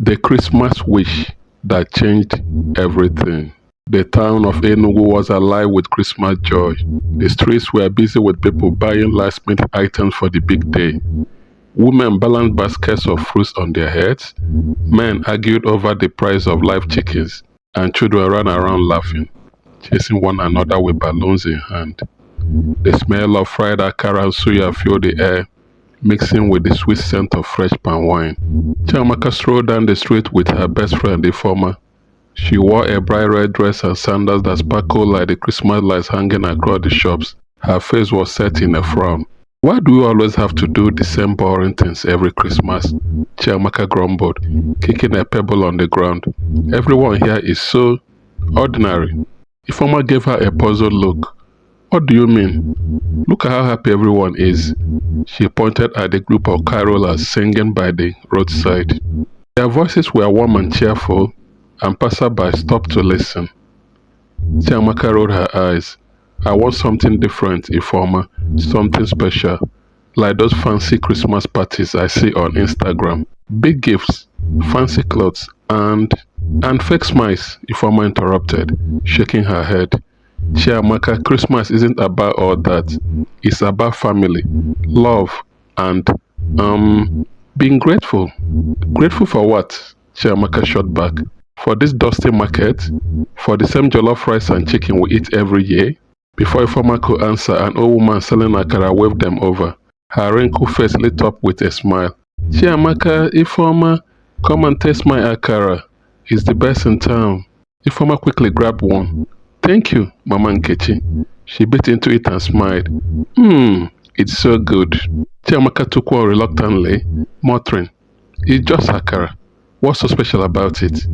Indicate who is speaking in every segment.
Speaker 1: The Christmas wish that changed everything. The town of Enugu was alive with Christmas joy. The streets were busy with people buying last-minute items for the big day. Women balanced baskets of fruits on their heads. Men argued over the price of live chickens. And children ran around laughing, chasing one another with balloons in hand. The smell of fried akara and suya filled the air, mixing with the sweet scent of fresh palm wine. Chiamaka strolled down the street with her best friend, Ifeoma. She wore a bright red dress and sandals that sparkled like the Christmas lights hanging across the shops. Her face was set in a frown. Why do we always have to do the same boring things every Christmas? Chiamaka grumbled, kicking a pebble on the ground. Everyone here is so ordinary. Ifeoma gave her a puzzled look. What do you mean? Look at how happy everyone is. She pointed at the group of carolers singing by the roadside. Their voices were warm and cheerful, and passersby stopped to listen. Chiamaka rolled her eyes. I want something different, Ifeoma, something special, like those fancy Christmas parties I see on Instagram. Big gifts, fancy clothes, and fake smiles, Ifeoma interrupted, shaking her head. Chiamaka, Christmas isn't about all that. It's about family, love, and being grateful. Grateful for what? Chiamaka shot back. For this dusty market? For the same jollof rice and chicken we eat every year? Before Ifeoma could answer, an old woman selling akara waved them over. Her wrinkled face lit up with a smile. Chiamaka, Ifeoma, come and taste my akara. It's the best in town. Ifeoma quickly grabbed one. Thank you, Mama Nkechi. She bit into it and smiled. It's so good. Chiamaka took one reluctantly, muttering, it's just akara. What's so special about it?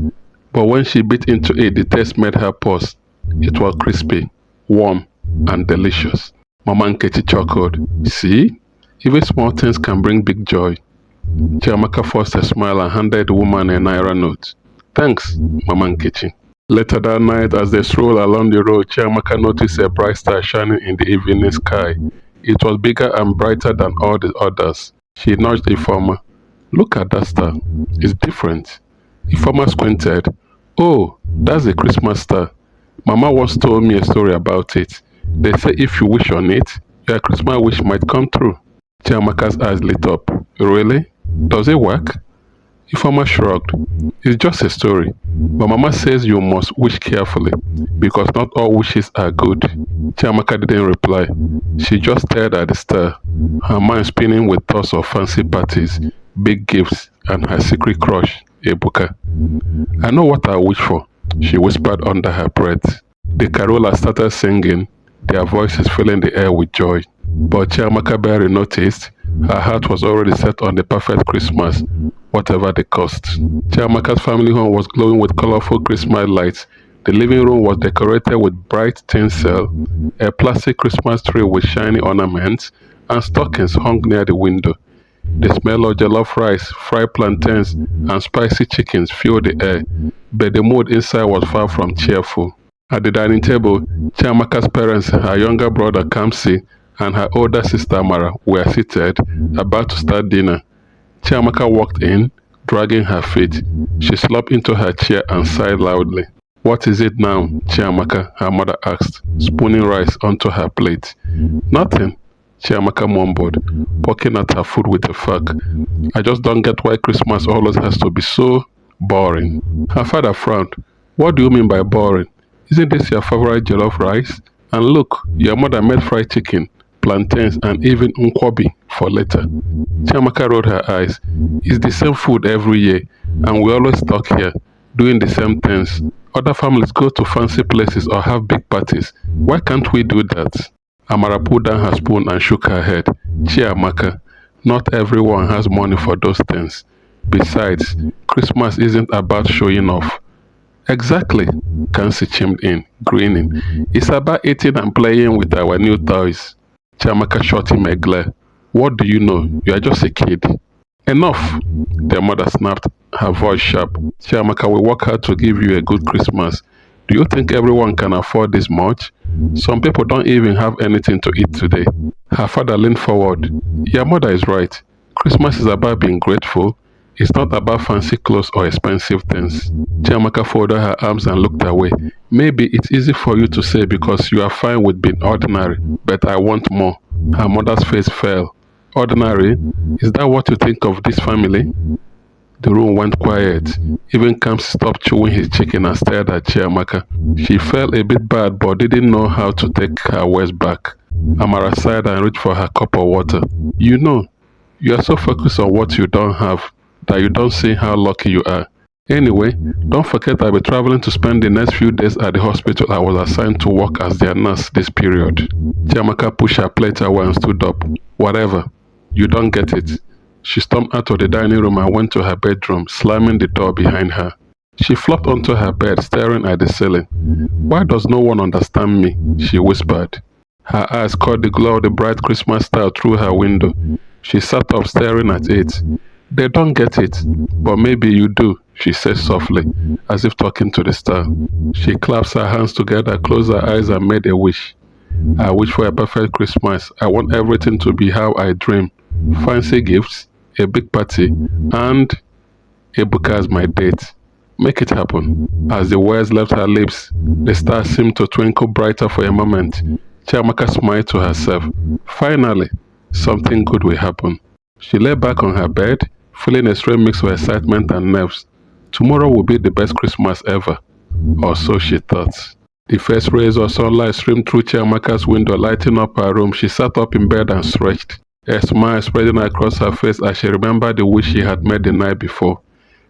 Speaker 1: But when she bit into it, the taste made her pause. It was crispy, warm, and delicious. Mama Nkechi chuckled. See? Even small things can bring big joy. Chiamaka forced a smile and handed the woman a naira note. Thanks, Mama Nkechi. Later that night, as they strolled along the road, Chiamaka noticed a bright star shining in the evening sky. It was bigger and brighter than all the others. She nudged Ifeoma. Look at that star. It's different. Ifeoma squinted. Oh, that's a Christmas star. Mama once told me a story about it. They say if you wish on it, your Christmas wish might come true. Chiamaka's eyes lit up. Really? Does it work? Ifeoma shrugged. It's just a story. But Mama says you must wish carefully, because not all wishes are good. Chiamaka didn't reply. She just stared at the star, her mind spinning with thoughts of fancy parties, big gifts, and her secret crush, Ebuka. I know what I wish for, she whispered under her breath. The carolers started singing, their voices filling the air with joy. But Chiamaka barely noticed. Her heart was already set on the perfect Christmas, whatever the cost. Chiamaka's family home was glowing with colorful Christmas lights. The living room was decorated with bright tinsel, a plastic Christmas tree with shiny ornaments, and stockings hung near the window. The smell of jollof rice, fried plantains, and spicy chickens filled the air, but the mood inside was far from cheerful. At the dining table, Chiamaka's parents, her younger brother Kamsi, and her older sister Mara were seated, about to start dinner. Chiamaka walked in, dragging her feet. She slumped into her chair and sighed loudly. What is it now, Chiamaka? Her mother asked, spooning rice onto her plate. Nothing, Chiamaka mumbled, poking at her food with a fork. I just don't get why Christmas always has to be so boring. Her father frowned. What do you mean by boring? Isn't this your favorite jollof rice? And look, your mother made fried chicken, plantains, and even nkwobi for later. Chiamaka rolled her eyes. It's the same food every year, and we always talk here, doing the same things. Other families go to fancy places or have big parties. Why can't we do that? Amara put down her spoon and shook her head. Chiamaka, not everyone has money for those things. Besides, Christmas isn't about showing off. Exactly, Kansi chimed in, grinning. It's about eating and playing with our new toys. Chiamaka shot him a glare. What do you know? You are just a kid. Enough, their mother snapped, her voice sharp. Chiamaka will work hard to give you a good Christmas. Do you think everyone can afford this much? Some people don't even have anything to eat today. Her father leaned forward. Your mother is right. Christmas is about being grateful. It's not about fancy clothes or expensive things. Chiamaka folded her arms and looked away. Maybe it's easy for you to say because you are fine with being ordinary, but I want more. Her mother's face fell. Ordinary? Is that what you think of this family? The room went quiet. Even Kamsi stopped chewing his chicken and stared at Chiamaka. She felt a bit bad but didn't know how to take her words back. Amara sighed and reached for her cup of water. You know, you are so focused on what you don't have that you don't see how lucky you are. Anyway, don't forget I'll be traveling to spend the next few days at the hospital I was assigned to work as their nurse this period. Chiamaka pushed her plate away and stood up. Whatever. You don't get it. She stormed out of the dining room and went to her bedroom, slamming the door behind her. She flopped onto her bed, staring at the ceiling. Why does no one understand me? She whispered. Her eyes caught the glow of the bright Christmas star through her window. She sat up staring at it. They don't get it, but maybe you do, she said softly, as if talking to the star. She clasped her hands together, closed her eyes and made a wish. I wish for a perfect Christmas. I want everything to be how I dream. Fancy gifts, a big party, and Ebuka as my date. Make it happen. As the words left her lips, the star seemed to twinkle brighter for a moment. Chiamaka smiled to herself. Finally, something good will happen. She lay back on her bed, feeling a strange mix of excitement and nerves. Tomorrow will be the best Christmas ever. Or so she thought. The first rays of sunlight streamed through Chiamaka's window, lighting up her room. She sat up in bed and stretched, a smile spreading across her face as she remembered the wish she had made the night before.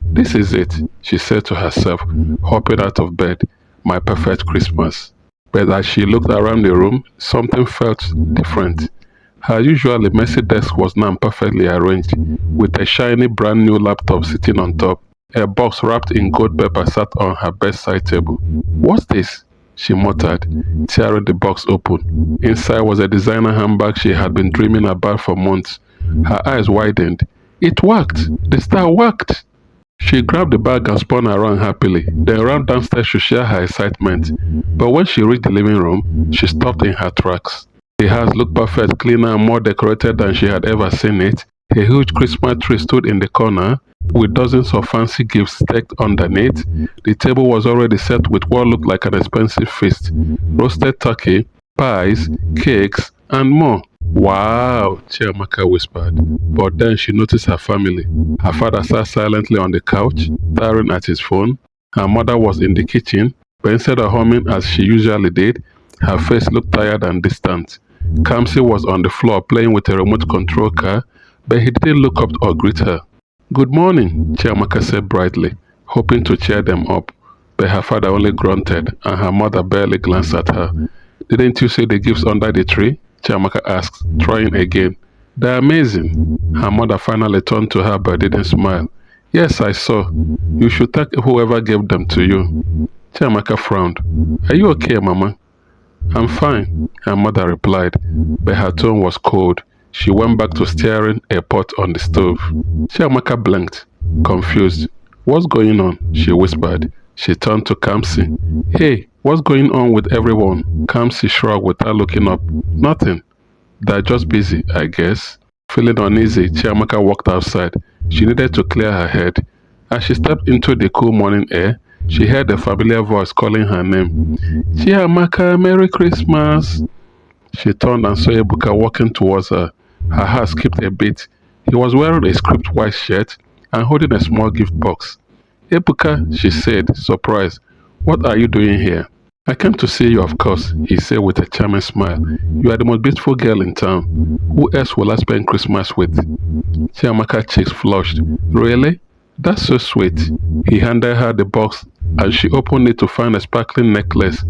Speaker 1: This is it, she said to herself, hopping out of bed. My perfect Christmas. But as she looked around the room, something felt different. Her usually messy desk was now perfectly arranged, with a shiny brand new laptop sitting on top. A box wrapped in gold paper sat on her bedside table. What's this? She muttered, tearing the box open. Inside was a designer handbag she had been dreaming about for months. Her eyes widened. It worked! The star worked! She grabbed the bag and spun around happily, then ran downstairs to share her excitement. But when she reached the living room, she stopped in her tracks. The house looked perfect, cleaner and more decorated than she had ever seen it. A huge Christmas tree stood in the corner, with dozens of fancy gifts stacked underneath. The table was already set with what looked like an expensive feast. Roasted turkey, pies, cakes, and more. Wow, Chiamaka whispered. But then she noticed her family. Her father sat silently on the couch, staring at his phone. Her mother was in the kitchen, but instead of humming as she usually did, her face looked tired and distant. Kamsi was on the floor playing with a remote control car, but he didn't look up or greet her. Good morning, Chiamaka said brightly, hoping to cheer them up. But her father only grunted, and her mother barely glanced at her. Didn't you see the gifts under the tree? Chiamaka asked, trying again. They're amazing. Her mother finally turned to her but didn't smile. Yes, I saw. You should thank whoever gave them to you. Chiamaka frowned. Are you okay, Mama? I'm fine, her mother replied, but her tone was cold. She went back to stirring a pot on the stove. Chiamaka blinked, confused. What's going on? She whispered. She turned to Kamsi. Hey, what's going on with everyone? Kamsi shrugged without looking up. Nothing. They're just busy, I guess. Feeling uneasy, Chiamaka walked outside. She needed to clear her head. As she stepped into the cool morning air, she heard a familiar voice calling her name. Chiamaka, Merry Christmas! She turned and saw Ebuka walking towards her. Her heart skipped a beat. He was wearing a script white shirt and holding a small gift box. Ebuka, she said, surprised. What are you doing here? I came to see you, of course, he said with a charming smile. You are the most beautiful girl in town. Who else will I spend Christmas with? Chiamaka's cheeks flushed. Really? That's so sweet. He handed her the box and she opened it to find a sparkling necklace.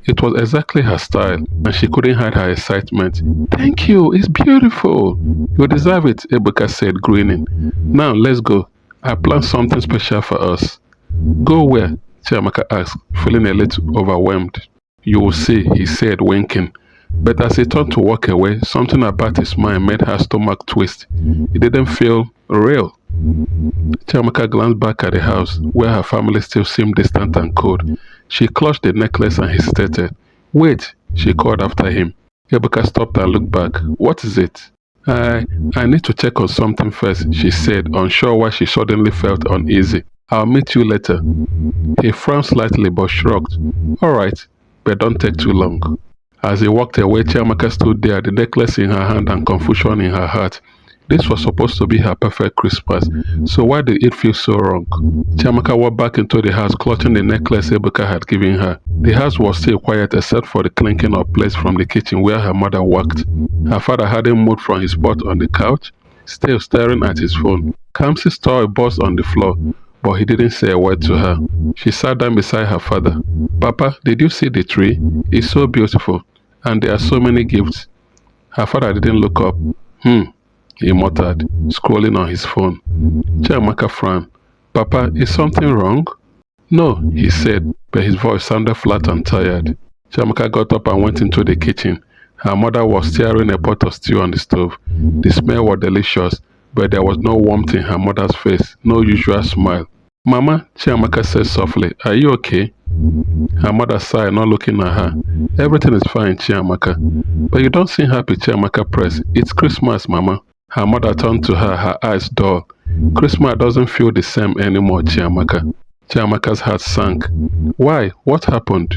Speaker 1: It was exactly her style and she couldn't hide her excitement. Thank you, it's beautiful. You deserve it, Ebuka said, grinning. Now let's go. I planned something special for us. Go where? Chiamaka asked, feeling a little overwhelmed. You will see, he said, winking. But as he turned to walk away, something about his mind made her stomach twist. It didn't feel real. Chiamaka glanced back at the house, where her family still seemed distant and cold. She clutched the necklace and hesitated. Wait, she called after him. Ebuka stopped and looked back. What is it? I need to check on something first, she said, unsure why she suddenly felt uneasy. I'll meet you later. He frowned slightly but shrugged. Alright, but don't take too long. As he walked away, Chiamaka stood there, the necklace in her hand and confusion in her heart. This was supposed to be her perfect Christmas, so why did it feel so wrong? Chiamaka walked back into the house, clutching the necklace Ebuka had given her. The house was still quiet except for the clinking of plates from the kitchen where her mother worked. Her father hadn't moved from his spot on the couch, still staring at his phone. Kamsi's toy buzzed on the floor, but he didn't say a word to her. She sat down beside her father. Papa, did you see the tree? It's so beautiful, and there are so many gifts. Her father didn't look up. He muttered, scrolling on his phone. Chiamaka frowned. Papa, is something wrong? No, he said, but his voice sounded flat and tired. Chiamaka got up and went into the kitchen. Her mother was stirring a pot of stew on the stove. The smell was delicious, but there was no warmth in her mother's face, no usual smile. Mama, Chiamaka said softly, are you okay? Her mother sighed, not looking at her. Everything is fine, Chiamaka. But you don't seem happy, Chiamaka pressed. It's Christmas, Mama. Her mother turned to her, her eyes dull. Christmas doesn't feel the same anymore, Chiamaka. Chiamaka's heart sank. Why? What happened?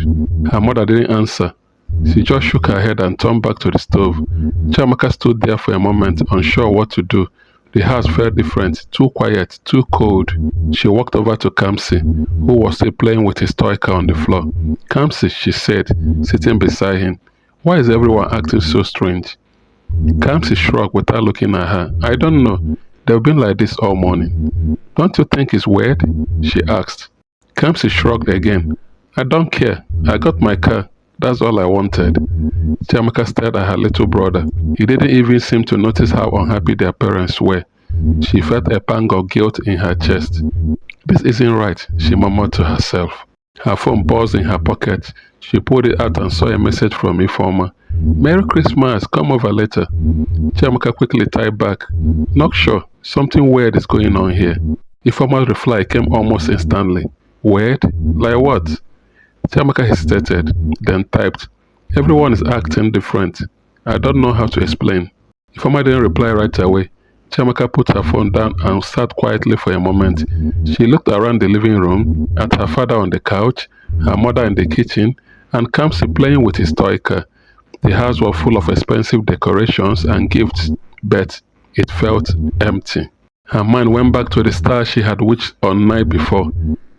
Speaker 1: Her mother didn't answer. She just shook her head and turned back to the stove. Chiamaka stood there for a moment, unsure what to do. The house felt different, too quiet, too cold. She walked over to Kamsi, who was still playing with his toy car on the floor. Kamsi, she said, sitting beside him, why is everyone acting so strange? Kamsi shrugged without looking at her. I don't know. They've been like this all morning. Don't you think it's weird? She asked. Kamsi shrugged again. I don't care. I got my car. That's all I wanted. Chiamaka stared at her little brother. He didn't even seem to notice how unhappy their parents were. She felt a pang of guilt in her chest. This isn't right, she murmured to herself. Her phone buzzed in her pocket. She pulled it out and saw a message from Ifeoma. Merry Christmas, come over later. Chiamaka quickly typed back. Not sure, something weird is going on here. Ifeoma's reply came almost instantly. Weird? Like what? Chiamaka hesitated, then typed, everyone is acting different. I don't know how to explain. Ifeoma didn't reply right away. Chiamaka put her phone down and sat quietly for a moment. She looked around the living room, at her father on the couch, her mother in the kitchen, and Kamsi playing with his toy car. The house was full of expensive decorations and gifts, but it felt empty. Her mind went back to the stars she had watched on night before.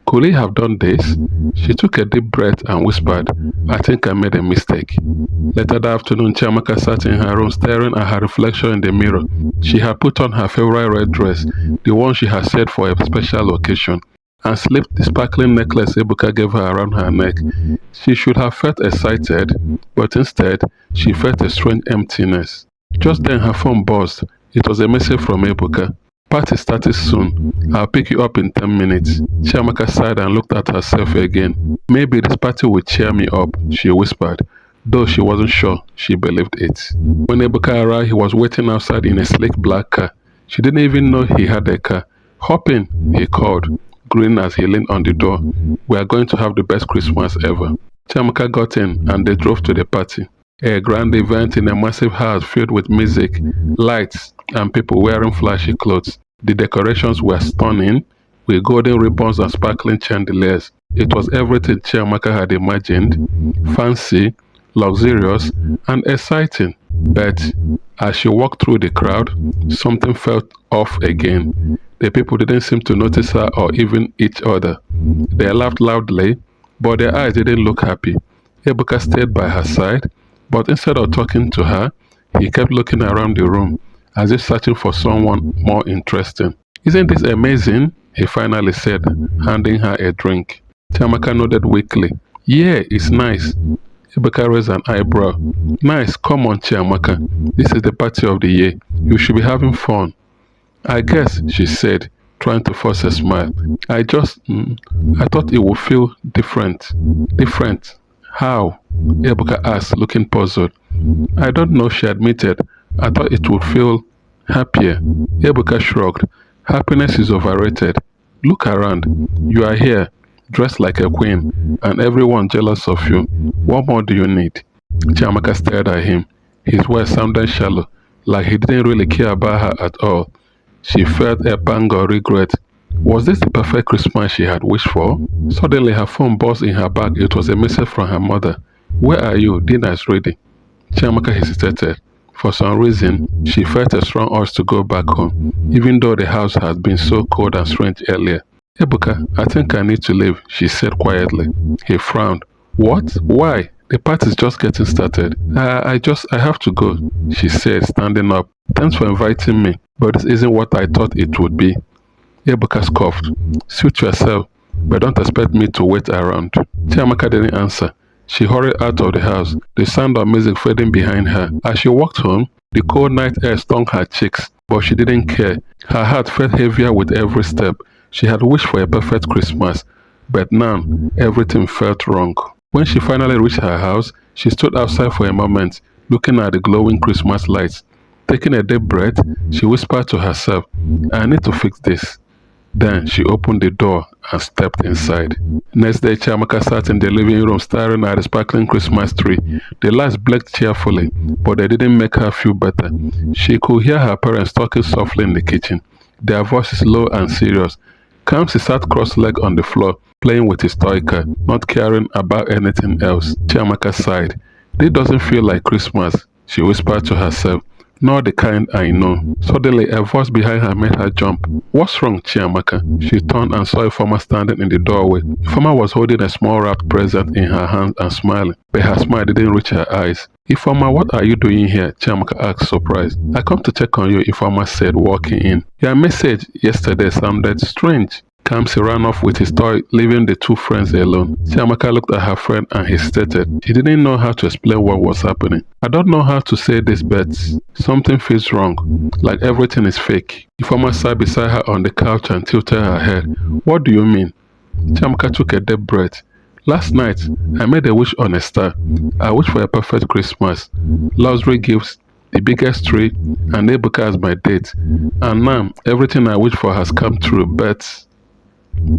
Speaker 1: Could he have done this? She took a deep breath and whispered, I think I made a mistake. Later that afternoon, Chiamaka sat in her room staring at her reflection in the mirror. She had put on her favorite red dress, the one she had set for a special occasion, and slipped the sparkling necklace Ebuka gave her around her neck. She should have felt excited, but instead, she felt a strange emptiness. Just then her phone buzzed. It was a message from Ebuka. Party started soon. I'll pick you up in 10 minutes. Chiamaka sighed and looked at herself again. Maybe this party will cheer me up, she whispered. Though she wasn't sure, she believed it. When Ebuka arrived, he was waiting outside in a sleek black car. She didn't even know he had a car. Hop in, he called, grinning as he leaned on the door. We are going to have the best Christmas ever. Chiamaka got in and they drove to the party. A grand event in a massive house filled with music, lights, and people wearing flashy clothes. The decorations were stunning, with golden ribbons and sparkling chandeliers. It was everything Chiamaka had imagined, fancy, luxurious, and exciting. But as she walked through the crowd, something felt off again. The people didn't seem to notice her or even each other. They laughed loudly, but their eyes didn't look happy. Ebuka stayed by her side, but instead of talking to her, he kept looking around the room, as if searching for someone more interesting. Isn't this amazing? He finally said, handing her a drink. Chiamaka nodded weakly. Yeah, it's nice. Ebuka raised an eyebrow. Nice, come on, Chiamaka. This is the party of the year. You should be having fun. I guess, she said, trying to force a smile. I thought it would feel different. Different? How? Ebuka asked, looking puzzled. I don't know, she admitted. I thought it would feel happier. Ebuka shrugged. Happiness is overrated. Look around. You are here, dressed like a queen, and everyone jealous of you. What more do you need? Chiamaka stared at him. His words sounded shallow, like he didn't really care about her at all. She felt a pang of regret. Was this the perfect Christmas she had wished for? Suddenly her phone buzzed in her bag. It was a message from her mother. "Where are you? Dinner is ready." Chiamaka hesitated. For some reason, she felt a strong urge to go back home, even though the house had been so cold and strange earlier. "Ebuka, I think I need to leave," she said quietly. He frowned. "What? Why? The party's just getting started." I have to go," she said, standing up. "Thanks for inviting me, but this isn't what I thought it would be." Ebuka scoffed. "Suit yourself, but don't expect me to wait around." Chiamaka didn't answer. She hurried out of the house, the sound of music fading behind her. As she walked home, the cold night air stung her cheeks, but she didn't care. Her heart felt heavier with every step. She had wished for a perfect Christmas, but now everything felt wrong. When she finally reached her house, she stood outside for a moment, looking at the glowing Christmas lights. Taking a deep breath, she whispered to herself, "I need to fix this." Then she opened the door and stepped inside. Next day, Chiamaka sat in the living room staring at the sparkling Christmas tree. The lights blinked cheerfully, but they didn't make her feel better. She could hear her parents talking softly in the kitchen, their voices low and serious. Kamsi sat cross-legged on the floor, playing with his toy car, not caring about anything else. Chiamaka sighed. "This doesn't feel like Christmas," she whispered to herself. "Not the kind I know." Suddenly, a voice behind her made her jump. "What's wrong, Chiamaka?" She turned and saw Ifeoma standing in the doorway. Ifeoma was holding a small wrapped present in her hand and smiling, but her smile didn't reach her eyes. "Ifeoma, what are you doing here?" Chiamaka asked, surprised. "I come to check on you," Ifeoma said, walking in. "Your message yesterday sounded strange." Kamsi ran off with his toy, leaving the two friends alone. Chiamaka looked at her friend and hesitated. She didn't know how to explain what was happening. "I don't know how to say this, but something feels wrong, like everything is fake." Ifeoma sat beside her on the couch and tilted her head. "What do you mean?" Chiamaka took a deep breath. "Last night, I made a wish on a star. I wished for a perfect Christmas, luxury gifts, the biggest tree, and Ebuka as my date. And now, everything I wished for has come true,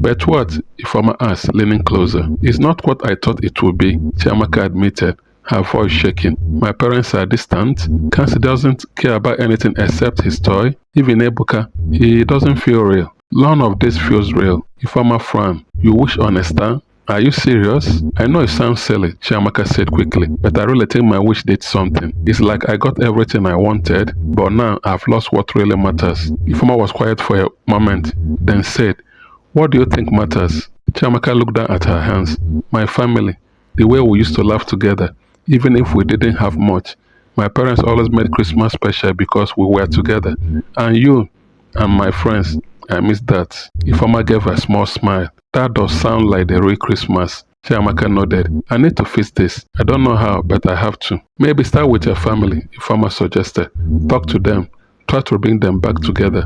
Speaker 1: But what?" Ifeoma asked, leaning closer. "It's not what I thought it would be," Chiamaka admitted, her voice shaking. "My parents are distant. Kansi doesn't care about anything except his toy. Even Ebuka, he doesn't feel real. None of this feels real." Ifeoma frowned. "You wish on a star? Are you serious?" "I know it sounds silly," Chiamaka said quickly, "but I really think my wish did something. It's like I got everything I wanted, but now I've lost what really matters." Ifeoma was quiet for a moment, then said, "What do you think matters?" Chiamaka looked down at her hands. "My family. The way we used to laugh together, even if we didn't have much. My parents always made Christmas special because we were together. And you and my friends, I miss that." Ifeoma gave a small smile. "That does sound like the real Christmas." Chiamaka nodded. "I need to fix this. I don't know how, but I have to." "Maybe start with your family," Ifeoma suggested. "Talk to them. Try to bring them back together."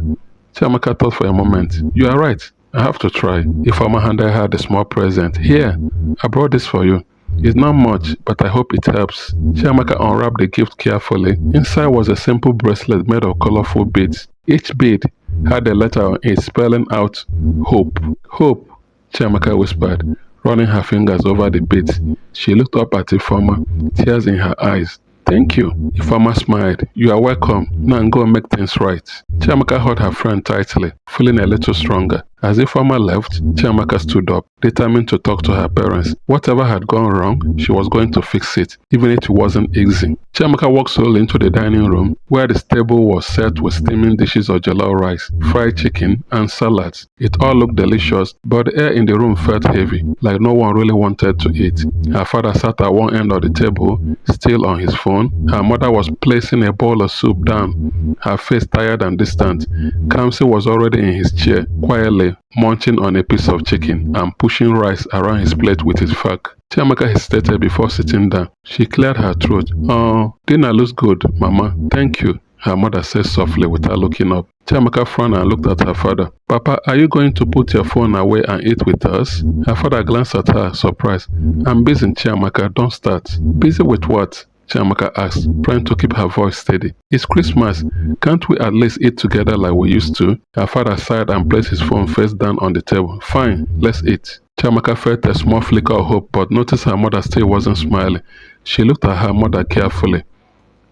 Speaker 1: Chiamaka thought for a moment. "You are right. I have to try." Ifeoma handed her the small present. "Here, I brought this for you. It's not much, but I hope it helps." Chiamaka unwrapped the gift carefully. Inside was a simple bracelet made of colorful beads. Each bead had a letter on it spelling out hope. "Hope," Chiamaka whispered, running her fingers over the beads. She looked up at Ifeoma, tears in her eyes. "Thank you." Ifeoma smiled. "You are welcome. Now go and make things right." Chiamaka held her friend tightly, feeling a little stronger. As Ifeoma left, Chiamaka stood up, determined to talk to her parents. Whatever had gone wrong, she was going to fix it, even if it wasn't easy. Chiamaka walked slowly into the dining room, where the table was set with steaming dishes of jollof rice, fried chicken, and salads. It all looked delicious, but the air in the room felt heavy, like no one really wanted to eat. Her father sat at one end of the table, still on his phone. Her mother was placing a bowl of soup down, her face tired and distant. Kamsi was already in his chair, quietly munching on a piece of chicken and pushing rice around his plate with his fork. Chiamaka hesitated before sitting down. She cleared her throat. "Oh, dinner looks good, Mama. Thank you," her mother said softly without looking up. Chiamaka frowned and looked at her father. "Papa, are you going to put your phone away and eat with us?" Her father glanced at her, surprised. "I'm busy, Chiamaka. Don't start." "Busy with what?" Chiamaka asked, trying to keep her voice steady. "It's Christmas. Can't we at least eat together like we used to?" Her father sighed and placed his phone face down on the table. "Fine, let's eat." Chiamaka felt a small flicker of hope, but noticed her mother still wasn't smiling. She looked at her mother carefully.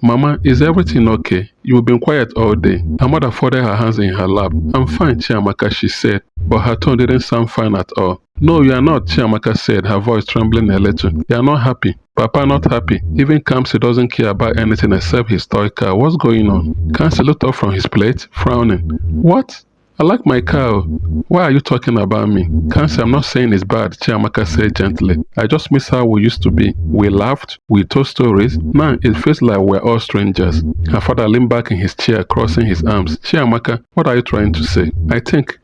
Speaker 1: Mama, is everything okay? You've been quiet all day. Her mother folded her hands in her lap. I'm fine, Chiamaka, she said, but her tone didn't sound fine at all. No, you are not, Chiamaka said, her voice trembling a little. You are not happy. Papa not happy. Even Kamsi doesn't care about anything except his toy car. What's going on? Kamsi looked up from his plate, frowning. What? I like my car. Why are you talking about me? Kamsi, I'm not saying it's bad, Chiamaka said gently. I just miss how we used to be. We laughed, we told stories. Now it feels like we're all strangers. Her father leaned back in his chair, crossing his arms. Chiamaka, what are you trying to say? I think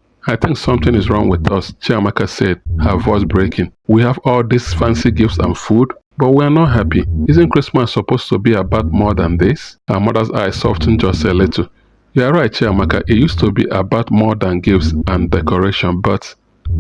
Speaker 1: something is wrong with us, Chiamaka said, her voice breaking. We have all these fancy gifts and food, but we are not happy. Isn't Christmas supposed to be about more than this? Her mother's eyes softened just a little. You are right, Chiamaka. It used to be about more than gifts and decoration, but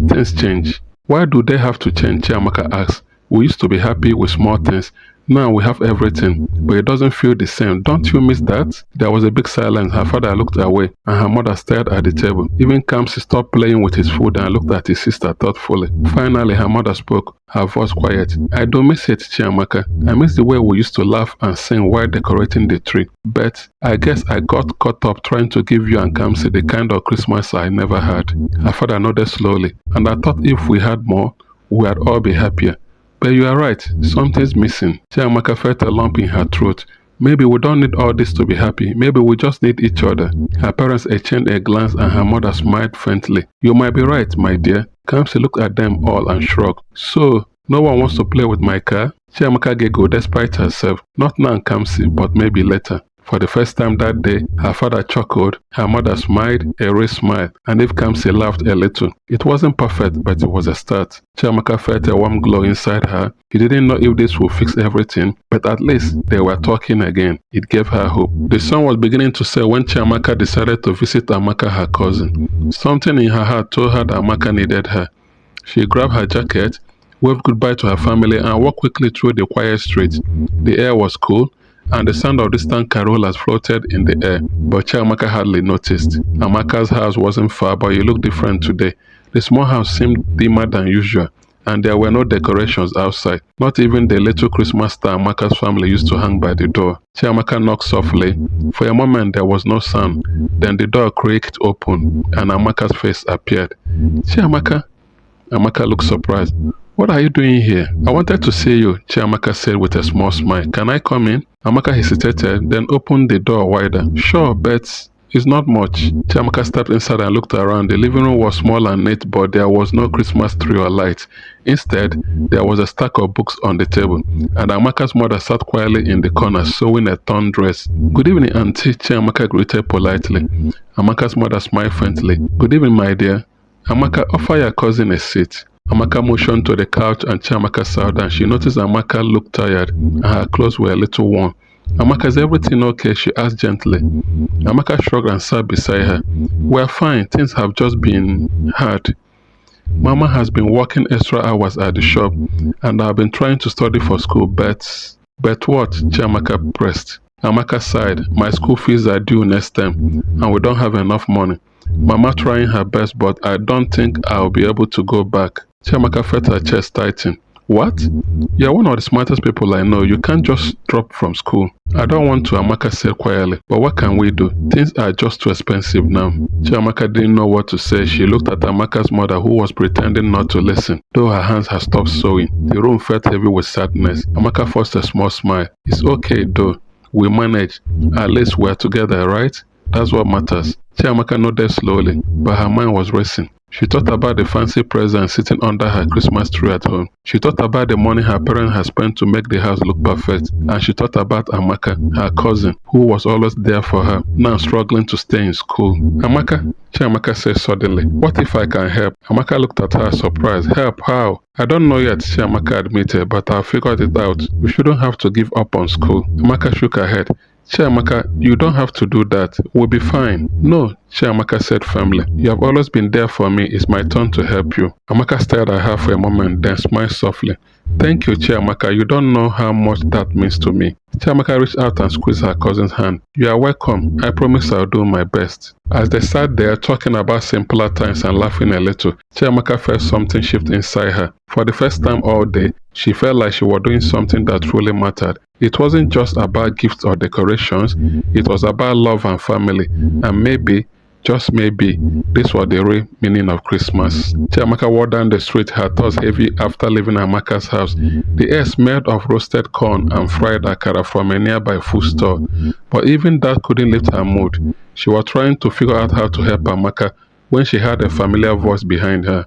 Speaker 1: things change. Why do they have to change? Chiamaka asked. We used to be happy with small things. Now we have everything, but it doesn't feel the same. Don't you miss that? There was a big silence. Her father looked away, and her mother stared at the table. Even Kamsi stopped playing with his food and looked at his sister thoughtfully. Finally, her mother spoke, her voice quiet. I don't miss it, Chiamaka. I miss the way we used to laugh and sing while decorating the tree. But I guess I got caught up trying to give you and Kamsi the kind of Christmas I never had. Her father nodded slowly, and I thought if we had more, we'd all be happier. But you are right, something's missing. Chiamaka felt a lump in her throat. Maybe we don't need all this to be happy. Maybe we just need each other. Her parents exchanged a glance and her mother smiled faintly. You might be right, my dear. Kamsi looked at them all and shrugged. So, no one wants to play with my car? Chiamaka giggled despite herself. Not now, Kamsi, but maybe later. For the first time that day, her father chuckled, her mother smiled, a rare smile, and Eve Kamsi laughed a little. It wasn't perfect, but it was a start. Chiamaka felt a warm glow inside her. He didn't know if this would fix everything, but at least they were talking again. It gave her hope. The sun was beginning to set when Chiamaka decided to visit Amaka, her cousin. Something in her heart told her that Amaka needed her. She grabbed her jacket, waved goodbye to her family, and walked quickly through the quiet streets. The air was cool, and the sound of distant carollers floated in the air, but Chiamaka hardly noticed. Amaka's house wasn't far, but it looked different today. The small house seemed dimmer than usual, and there were no decorations outside, not even the little Christmas star Amaka's family used to hang by the door. Chiamaka knocked softly. For a moment there was no sound. Then the door creaked open, and Amaka's face appeared. Chiamaka? Amaka looked surprised. What are you doing here? I wanted to see you, Chiamaka said with a small smile. Can I come in? Amaka hesitated, then opened the door wider. Sure, but it's not much. Chiamaka stepped inside and looked around. The living room was small and neat, but there was no Christmas tree or light. Instead, there was a stack of books on the table, and Amaka's mother sat quietly in the corner, sewing a torn dress. Good evening, Auntie, Chiamaka greeted politely. Amaka's mother smiled faintly. Good evening, my dear. Amaka, offer your cousin a seat. Amaka motioned to the couch and Chiamaka sat down. She noticed Amaka looked tired and her clothes were a little worn. Amaka, is everything okay? She asked gently. Amaka shrugged and sat beside her. We're fine. Things have just been hard. Mama has been working extra hours at the shop, and I've been trying to study for school, but what? Chiamaka pressed. Amaka sighed. My school fees are due next term, and we don't have enough money. Mama trying her best, but I don't think I'll be able to go back. Chiamaka felt her chest tighten. What? You're one of the smartest people I know. You can't just drop from school. I don't want to, Amaka said quietly. But what can we do? Things are just too expensive now. Chiamaka didn't know what to say. She looked at Amaka's mother, who was pretending not to listen, though her hands had stopped sewing. The room felt heavy with sadness. Amaka forced a small smile. It's okay though. We manage. At least we're together, right? That's what matters. Chiamaka nodded slowly, but her mind was racing. She thought about the fancy presents sitting under her Christmas tree at home. She thought about the money her parents had spent to make the house look perfect. And she thought about Amaka, her cousin, who was always there for her, now struggling to stay in school. Amaka? Chiamaka said suddenly. What if I can help? Amaka looked at her surprised. Help? How? I don't know yet, Chiamaka admitted, but I've figured it out. We shouldn't have to give up on school. Amaka shook her head. Chiamaka, you don't have to do that. We'll be fine. No, Chiamaka said firmly. You have always been there for me. It's my turn to help you. Amaka stared at her for a moment, then smiled softly. Thank you, Chiamaka. You don't know how much that means to me. Chiamaka reached out and squeezed her cousin's hand. You are welcome. I promise I'll do my best. As they sat there talking about simpler times and laughing a little, Chiamaka felt something shift inside her. For the first time all day, she felt like she was doing something that truly mattered. It wasn't just about gifts or decorations, it was about love and family, and maybe, just maybe, this was the real meaning of Christmas. Chiamaka walked down the street, her thoughts heavy after leaving Amaka's house. The air smelled of roasted corn and fried akara from a nearby food store. But even that couldn't lift her mood. She was trying to figure out how to help Amaka when she heard a familiar voice behind her.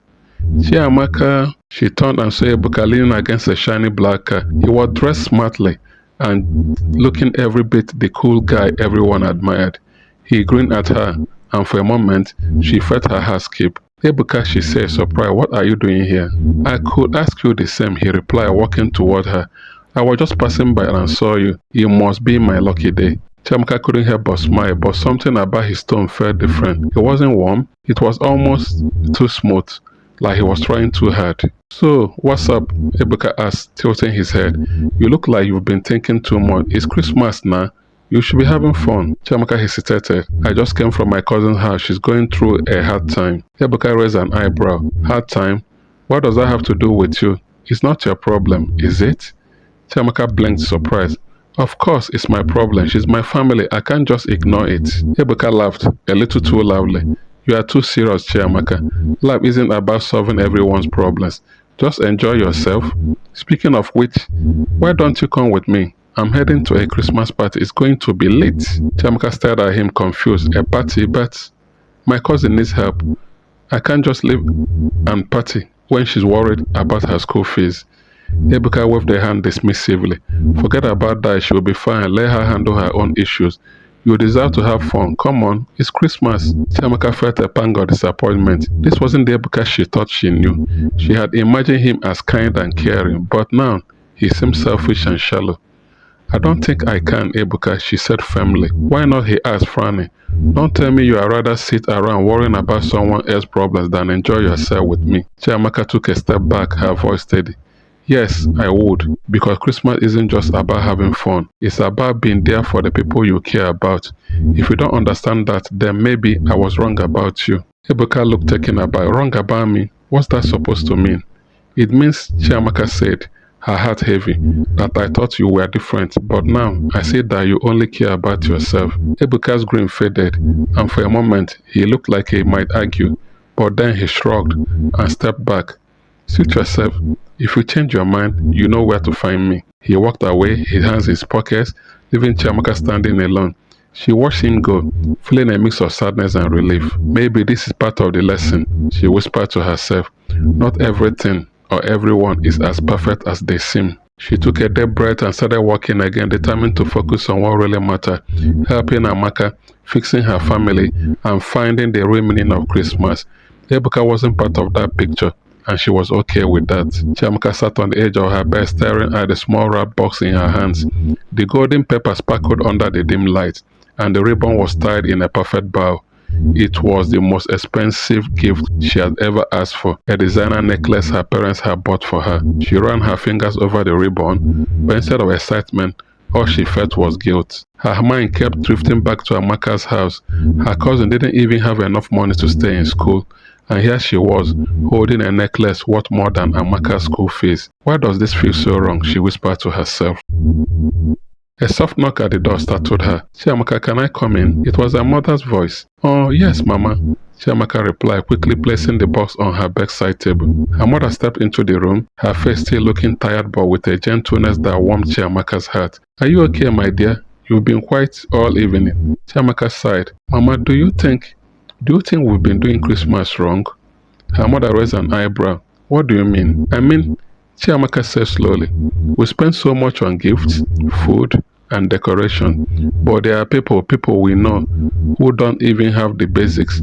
Speaker 1: Chiamaka, she turned and saw Ebuka leaning against a shiny black car. He was dressed smartly and looking every bit the cool guy everyone admired. He grinned at her, and for a moment, she felt her heart skip. Ebuka, she said, surprised, what are you doing here? I could ask you the same, he replied, walking toward her. I was just passing by and saw you. It must be my lucky day. Chiamaka couldn't help but smile, but something about his tone felt different. It wasn't warm, it was almost too smooth, like he was trying too hard. So, what's up? Ebuka asked, tilting his head. You look like you've been thinking too much. It's Christmas now. You should be having fun. Chiamaka hesitated. I just came from my cousin's house. She's going through a hard time. Ebuka raised an eyebrow. Hard time? What does that have to do with you? It's not your problem, is it? Chiamaka blinked, surprised. Of course, it's my problem. She's my family. I can't just ignore it. Ebuka laughed, a little too loudly. You are too serious, Chiamaka. Life isn't about solving everyone's problems. Just enjoy yourself. Speaking of which, why don't you come with me? I'm heading to a Christmas party. It's going to be late. Chiamaka stared at him confused. A party? But my cousin needs help. I can't just leave and party when she's worried about her school fees. Ebuka waved her hand dismissively. Forget about that. She'll be fine. Let her handle her own issues. You deserve to have fun. Come on, it's Christmas. Chiamaka felt a pang of disappointment. This wasn't the Ebuka she thought she knew. She had imagined him as kind and caring, but now he seemed selfish and shallow. I don't think I can, Ebuka, she said firmly. Why not, he asked, frowning. Don't tell me you would rather sit around worrying about someone else's problems than enjoy yourself with me. Chiamaka took a step back, her voice steady. Yes, I would, because Christmas isn't just about having fun. It's about being there for the people you care about. If you don't understand that, then maybe I was wrong about you. Ebuka looked taken aback. Wrong about me? What's that supposed to mean? It means, Chiamaka said, her heart heavy, that I thought you were different, but now I see that you only care about yourself. Ebuka's grin faded, and for a moment he looked like he might argue, but then he shrugged and stepped back. Suit yourself. If you change your mind, you know where to find me. He walked away, his hands in his pockets, leaving Chiamaka standing alone. She watched him go, feeling a mix of sadness and relief. Maybe this is part of the lesson, she whispered to herself. Not everything or everyone is as perfect as they seem. She took a deep breath and started walking again, determined to focus on what really mattered, helping Amaka, fixing her family, and finding the real meaning of Christmas. Ebuka wasn't part of that picture, and she was okay with that. Chiamaka sat on the edge of her bed, staring at the small wrap box in her hands. The golden paper sparkled under the dim light, and the ribbon was tied in a perfect bow. It was the most expensive gift she had ever asked for, a designer necklace her parents had bought for her. She ran her fingers over the ribbon, but instead of excitement, all she felt was guilt. Her mind kept drifting back to Amaka's house. Her cousin didn't even have enough money to stay in school, and here she was, holding a necklace worth more than Amaka's school fees. Why does this feel so wrong? She whispered to herself. A soft knock at the door startled her. Chiamaka, can I come in? It was her mother's voice. Oh, yes, Mama. Chiamaka replied, quickly placing the box on her bedside table. Her mother stepped into the room, her face still looking tired but with a gentleness that warmed Chiamaka's heart. Are you okay, my dear? You've been quiet all evening. Chiamaka sighed. Mama, do you think we've been doing Christmas wrong? Her mother raised an eyebrow. What do you mean? I mean, Chiamaka said slowly, we spend so much on gifts, food, and decoration, but there are people we know who don't even have the basics,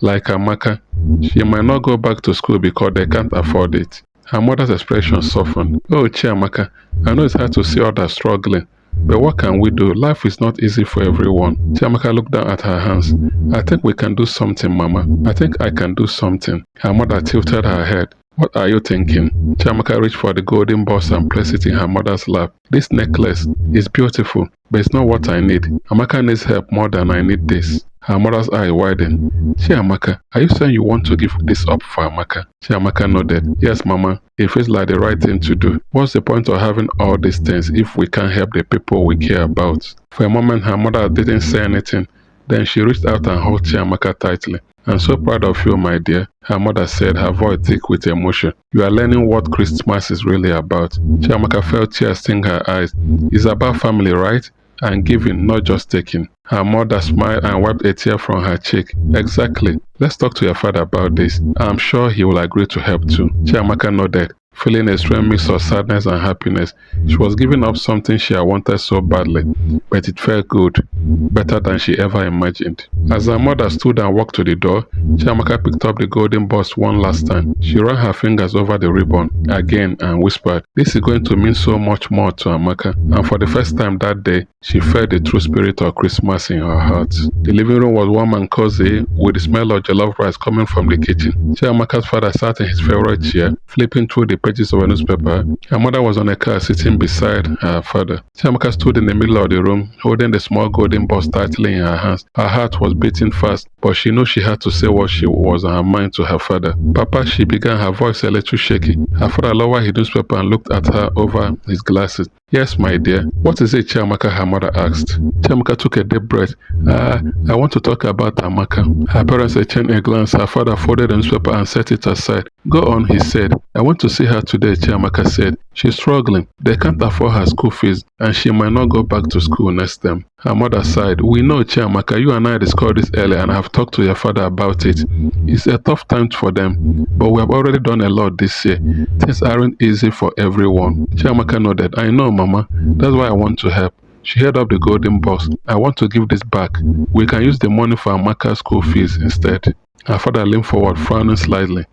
Speaker 1: like Amaka. She might not go back to school because they can't afford it. Her mother's expression softened. Oh, Chiamaka, I know it's hard to see others struggling, but what can we do? Life is not easy for everyone. Chiamaka looked down at her hands. I think we can do something, Mama. I think I can do something. Her mother tilted her head. What are you thinking? Chiamaka reached for the golden box and placed it in her mother's lap. This necklace is beautiful, but it's not what I need. Amaka needs help more than I need this. Her mother's eye widened. Chiamaka, are you saying you want to give this up for Amaka? Chiamaka nodded. Yes, Mama. It feels like the right thing to do. What's the point of having all these things if we can't help the people we care about? For a moment, her mother didn't say anything. Then she reached out and held Chiamaka tightly. I'm so proud of you, my dear, her mother said, her voice thick with emotion. You are learning what Christmas is really about. Chiamaka felt tears sting her eyes. It's about family, right? And giving, not just taking. Her mother smiled and wiped a tear from her cheek. Exactly. Let's talk to your father about this. I'm sure he will agree to help too. Chiamaka nodded, feeling a strange mix of sadness and happiness. She was giving up something she had wanted so badly, but it felt good, better than she ever imagined. As her mother stood and walked to the door, Chiamaka picked up the golden box one last time. She ran her fingers over the ribbon again and whispered, "This is going to mean so much more to Amaka." And for the first time that day, she felt the true spirit of Christmas in her heart. The living room was warm and cozy, with the smell of jollof rice coming from the kitchen. Chiamaka's father sat in his favorite chair, flipping through the pages of a newspaper. Her mother was on a car sitting beside her father. Chiamaka stood in the middle of the room, holding the small golden box tightly in her hands. Her heart was beating fast, but she knew she had to say what she was on her mind to her father. "Papa," she began, her voice a little shaky. Her father lowered his newspaper and looked at her over his glasses. "Yes, my dear." "What is it, Chiamaka?" her mother asked. Chiamaka took a deep breath. I want to talk about Amaka." Her parents exchanged a glance. Her father folded the newspaper and set it aside. "Go on," he said. "I want to see her today," Chiamaka said. "She's struggling. They can't afford her school fees, and she might not go back to school next term." Her mother sighed. "We know, Chiamaka. You and I discussed this earlier and have talked to your father about it. It's a tough time for them, but we have already done a lot this year. Things aren't easy for everyone." Chiamaka nodded. "I know, Mama. That's why I want to help." She held up the golden box. "I want to give this back. We can use the money for Amaka's school fees instead." Her father leaned forward, frowning slightly.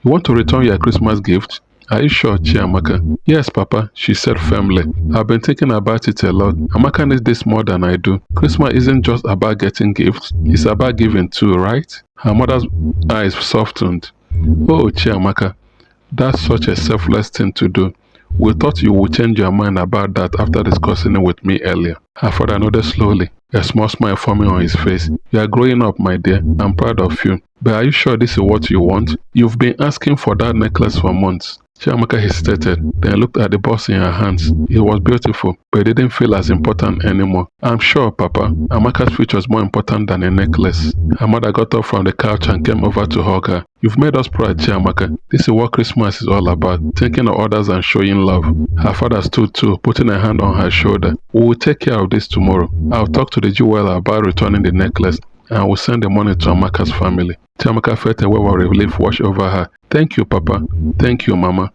Speaker 1: "You want to return your Christmas gift? Are you sure, Chiamaka?" "Yes, Papa," she said firmly. "I've been thinking about it a lot. Amaka needs this more than I do. Christmas isn't just about getting gifts, it's about giving too, right?" Her mother's eyes softened. "Oh, Chiamaka, that's such a selfless thing to do. We thought you would change your mind about that after discussing it with me earlier." Her father nodded slowly, a small smile forming on his face. "You are growing up, my dear. I'm proud of you. But are you sure this is what you want? You've been asking for that necklace for months." Chiamaka hesitated, then looked at the box in her hands. It was beautiful, but it didn't feel as important anymore. "I'm sure, Papa. Amaka's future is more important than a necklace." Her mother got up from the couch and came over to hug her. "You've made us proud, Chiamaka. This is what Christmas is all about, thinking of others and showing love." Her father stood too, putting a hand on her shoulder. "We will take care of this tomorrow. I'll talk to the jeweler about returning the necklace, and we'll send the money to Amaka's family." Chiamaka felt a wave of relief wash over her. "Thank you, Papa. Thank you, Mama."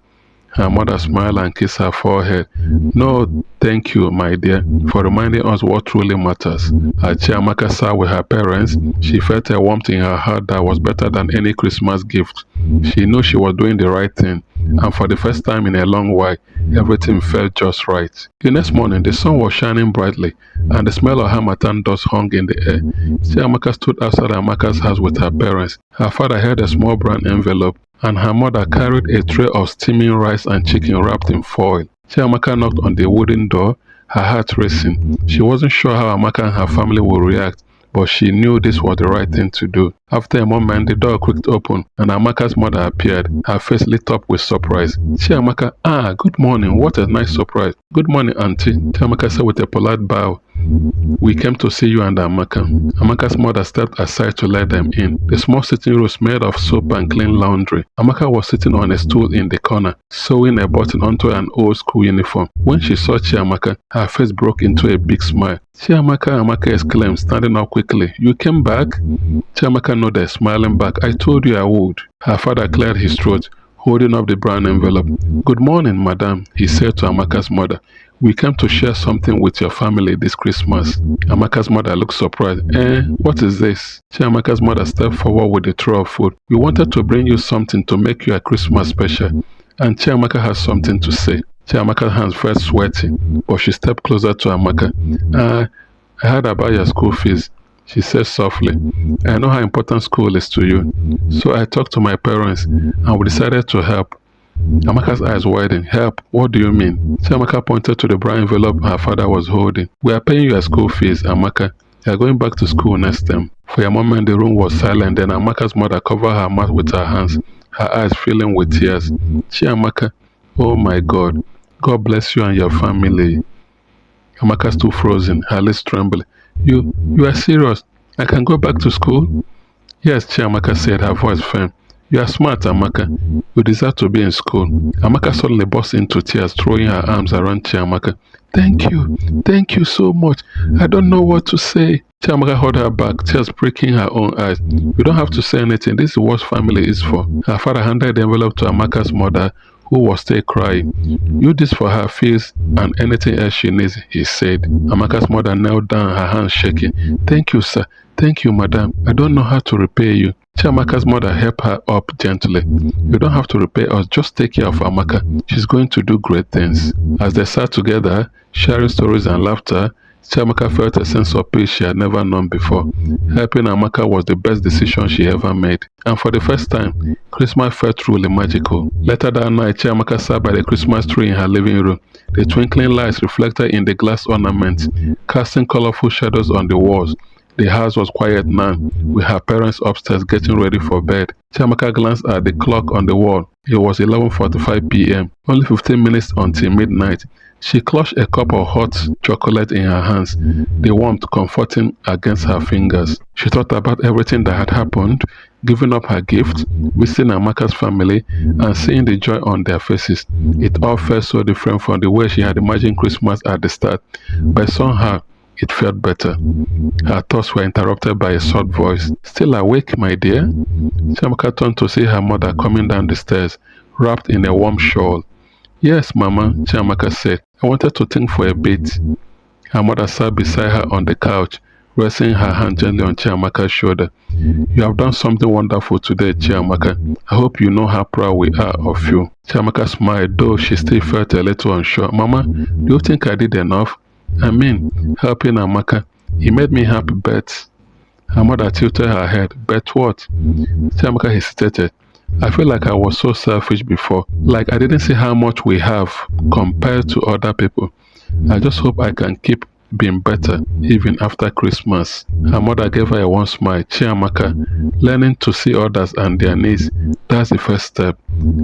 Speaker 1: Her mother smiled and kissed her forehead. "No, thank you, my dear, for reminding us what truly matters." As Chiamaka sat with her parents, she felt a warmth in her heart that was better than any Christmas gift. She knew she was doing the right thing, and for the first time in a long while, everything felt just right. The next morning, the sun was shining brightly, and the smell of harmattan dust hung in the air. Chiamaka stood outside Amaka's house with her parents. Her father held a small brown envelope, and her mother carried a tray of steaming rice and chicken wrapped in foil. Chiamaka knocked on the wooden door, her heart racing. She wasn't sure how Amaka and her family would react, but she knew this was the right thing to do. After a moment, the door creaked open, and Amaka's mother appeared, her face lit up with surprise. "Chiamaka, good morning. What a nice surprise." "Good morning, Auntie," Chiamaka said with a polite bow. "We came to see you and Amaka." Amaka's mother stepped aside to let them in. The small sitting room smelled of soap and clean laundry. Amaka was sitting on a stool in the corner, sewing a button onto an old school uniform. When she saw Chiamaka, her face broke into a big smile. "Chiamaka," Amaka exclaimed, standing up quickly. "You came back?" Chiamaka nodded, smiling back. "I told you I would." Her father cleared his throat, holding up the brown envelope. "Good morning, madam," he said to Amaka's mother. "We came to share something with your family this Christmas." Amaka's mother looked surprised. What is this?" Chiamaka's mother stepped forward with a tray of food. "We wanted to bring you something to make your Christmas special." And Chiamaka had something to say. Chiamaka's hands felt sweaty, but she stepped closer to Amaka. I heard about your school fees." She said softly, I know how important school is to you. So I talked to my parents and we decided to help. Amaka's eyes widened. Help? What do you mean? Amaka pointed to the brown envelope her father was holding. We are paying your school fees, Amaka. You are going back to school next term. For a moment, the room was silent. Then Amaka's mother covered her mouth with her hands, her eyes filling with tears. Amaka, oh my God. God bless you and your family. Amaka stood frozen, her lips trembling. You are serious? I can go back to school? Yes, Chiamaka said, her voice firm. You are smart, Amaka. You deserve to be in school. Amaka suddenly burst into tears, throwing her arms around Chiamaka. Thank you. Thank you so much. I don't know what to say. Chiamaka held her back, tears pricking her own eyes. You don't have to say anything. This is what family is for. Her father handed the envelope to Amaka's mother, who was still crying. You this for her fears and anything else she needs, he said. Amaka's mother knelt down, her hands shaking. Thank you, sir. Thank you, madam. I don't know how to repay you. Chiamaka's mother helped her up gently. You don't have to repay us, just take care of Amaka. She's going to do great things. As they sat together, sharing stories and laughter, Chiamaka felt a sense of peace she had never known before. Helping Amaka was the best decision she ever made. And for the first time, Christmas felt truly magical. Later that night, Chiamaka sat by the Christmas tree in her living room. The twinkling lights reflected in the glass ornaments, casting colorful shadows on the walls. The house was quiet now, with her parents upstairs getting ready for bed. Chiamaka glanced at the clock on the wall. It was 11:45 p.m., only 15 minutes until midnight. She clutched a cup of hot chocolate in her hands, the warmth comforting against her fingers. She thought about everything that had happened, giving up her gift, visiting Amaka's family, and seeing the joy on their faces. It all felt so different from the way she had imagined Christmas at the start, but somehow it felt better. Her thoughts were interrupted by a soft voice. Still awake, my dear? Chiamaka turned to see her mother coming down the stairs, wrapped in a warm shawl. Yes, Mama, Chiamaka said. I wanted to think for a bit. Her mother sat beside her on the couch, resting her hand gently on Chiamaka's shoulder. You have done something wonderful today, Chiamaka. I hope you know how proud we are of you. Chiamaka smiled, though she still felt a little unsure. Mama, do you think I did enough? I mean, helping Amaka. It made me happy, but... Her mother tilted her head. But what? Chiamaka hesitated. I feel like I was so selfish before. Like I didn't see how much we have compared to other people. I just hope I can keep being better even after Christmas. Her mother gave her a warm smile. Chiamaka, learning to see others and their needs, that's the first step.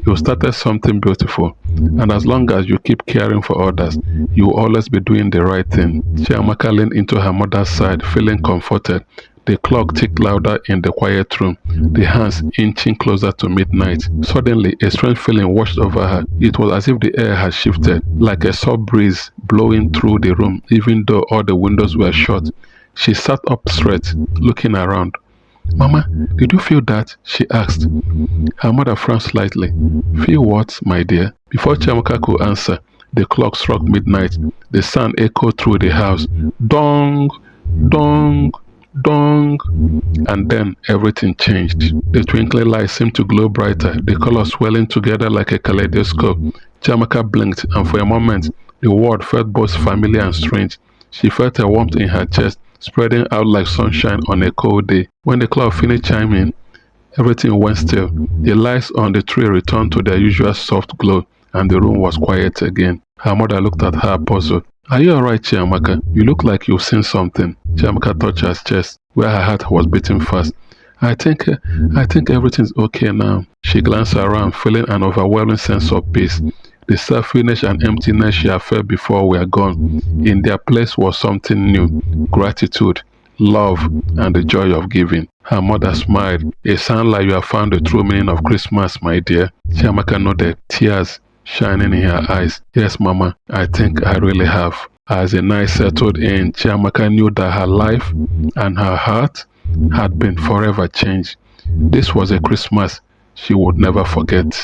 Speaker 1: You started something beautiful, and as long as you keep caring for others, you will always be doing the right thing. Chiamaka leaned into her mother's side, feeling comforted. The clock ticked louder in the quiet room, the hands inching closer to midnight. Suddenly, a strange feeling washed over her. It was as if the air had shifted, like a soft breeze blowing through the room, even though all the windows were shut. She sat up straight, looking around. Mama, did you feel that? She asked. Her mother frowned slightly. Feel what, my dear? Before Chiamaka could answer, the clock struck midnight. The sound echoed through the house. Dong! Dong! Dong! And then everything changed. The twinkling lights seemed to glow brighter, the colors swelling together like a kaleidoscope. Chiamaka blinked, and for a moment, the world felt both familiar and strange. She felt a warmth in her chest, spreading out like sunshine on a cold day. When the clock finished chiming, everything went still. The lights on the tree returned to their usual soft glow, and the room was quiet again. Her mother looked at her puzzled. Are you alright, Chiamaka? You look like you've seen something. Chiamaka touched her chest, where her heart was beating fast. I think everything's okay now. She glanced around, feeling an overwhelming sense of peace. The selfishness and emptiness she had felt before were gone. In their place was something new: gratitude, love, and the joy of giving. Her mother smiled. It sounds like you have found the true meaning of Christmas, my dear. Chiamaka nodded, tears shining in her eyes. Yes, Mama, I think I really have. As the night settled in, Chiamaka knew that her life and her heart had been forever changed. This was a Christmas she would never forget.